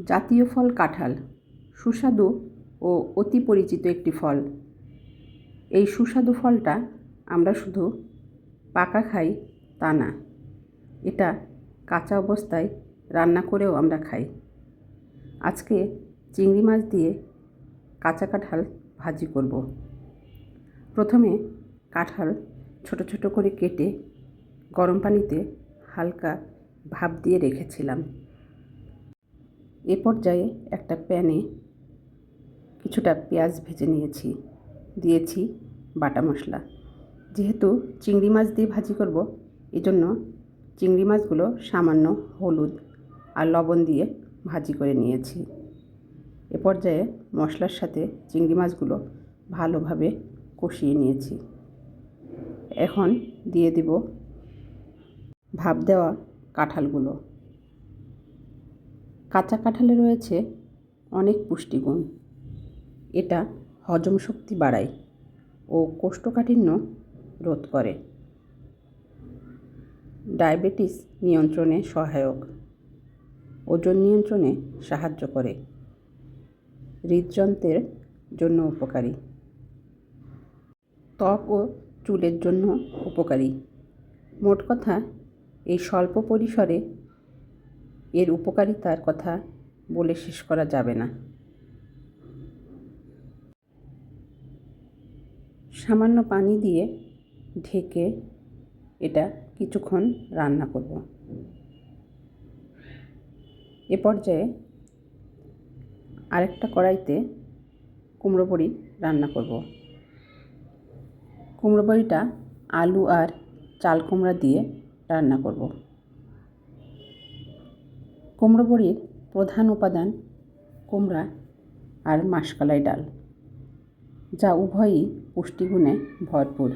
জাতীয় ফল কাঁঠাল সুস্বাদু ও অতি পরিচিত একটি ফল। এই সুস্বাদু ফলটা আমরা শুধু পাকা খাই তা না, এটা কাঁচা অবস্থায় রান্না করেও আমরা খাই। আজকে চিংড়ি মাছ দিয়ে কাঁচা কাঁঠাল ভাজি করব। প্রথমে কাঁঠাল ছোট ছোট করে কেটে গরম পানিতে হালকা ভাপ দিয়ে রেখেছিলাম। এ পর্যায়ে একটা প্যানে কিছুটা পেঁয়াজ ভেজে নিয়েছি, দিয়েছি বাটা মশলা। যেহেতু চিংড়ি মাছ দিয়ে ভাজি করব, এজন্য চিংড়ি মাছগুলো সামান্য হলুদ আর লবণ দিয়ে ভাজি করে নিয়েছি। এ পর্যায়ে মশলার সাথে চিংড়ি মাছগুলো ভালোভাবে কষিয়ে নিয়েছি। এখন দিয়ে দিব ভাপ দেওয়া কাঁঠালগুলো। কাঁচা কাঁঠালে রয়েছে অনেক পুষ্টিগুণ। এটা হজম শক্তি বাড়ায় ও কোষ্ঠকাঠিন্য রোধ করে। ডায়াবেটিস নিয়ন্ত্রণে সহায়ক, ওজন নিয়ন্ত্রণে সাহায্য করে, হৃদযন্ত্রের জন্য উপকারী, ত্বক ও চুলের জন্য উপকারী। মোট কথা, এই স্বল্প পরিসরে এর উপকারিতার কথা বলে শেষ করা যাবে না। সামান্য পানি দিয়ে ঢেকে এটা কিছুক্ষণ রান্না করব। এ পর্যায়ে আরেকটা কড়াইতে কুমড়ো বড়ি রান্না করব। কুমড়ো বড়িটা আলু আর চাল কুমড়া দিয়ে রান্না করব। কুমড়ো বড়ির প্রধান উপাদান কুমড়া আর মাসকলাই ডাল, যা উভয়ই পুষ্টিগুণে ভরপুর।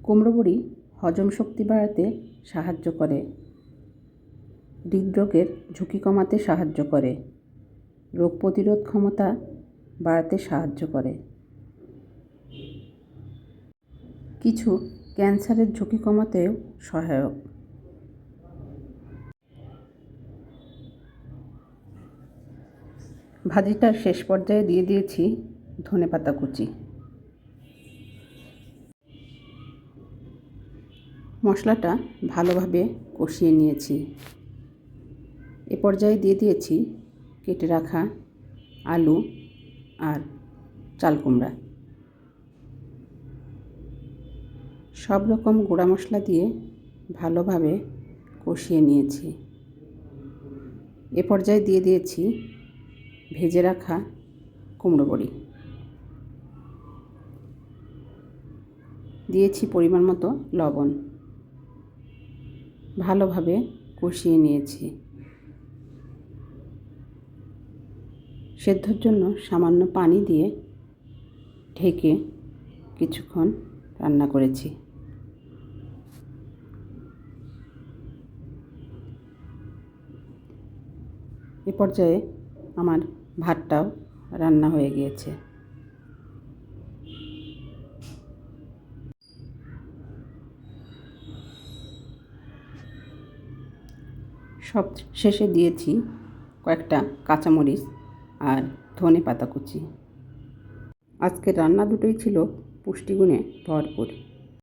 কুমড়ো বড়ি হজম শক্তি বাড়াতে সাহায্য করে, হৃদরোগের ঝুঁকি কমাতে সাহায্য করে, রোগ প্রতিরোধ ক্ষমতা বাড়াতে সাহায্য করে, কিছু ক্যান্সারের ঝুঁকি কমাতেও সহায়ক। ভাজিটার শেষ পর্যায়ে দিয়ে দিয়েছি ধনেপাতা কুচি। মশলাটা ভালোভাবে কষিয়ে নিয়েছি। এ পর্যায়ে দিয়ে দিয়েছি কেটে রাখা আলু আর চাল কুমড়া। সব রকম গুঁড়া মশলা দিয়ে ভালোভাবে কষিয়ে নিয়েছি। এ পর্যায়ে দিয়ে দিয়েছি ভেজে রাখা কুমড়ো বড়ি, দিয়েছি পরিমাণ মতো লবণ। ভালোভাবে কষিয়ে নিয়েছি। সেদ্ধর জন্য সামান্য পানি দিয়ে ঢেকে কিছুক্ষণ রান্না করেছি। এ পর্যায়ে আমার ভাতটাও রান্না হয়ে গিয়েছে। সব শেষে দিয়েছি কয়েকটা কাঁচামরিচ আর ধনেপাতা কুচি। আজকের রান্না দুটোই ছিল পুষ্টিগুণে ভরপুর।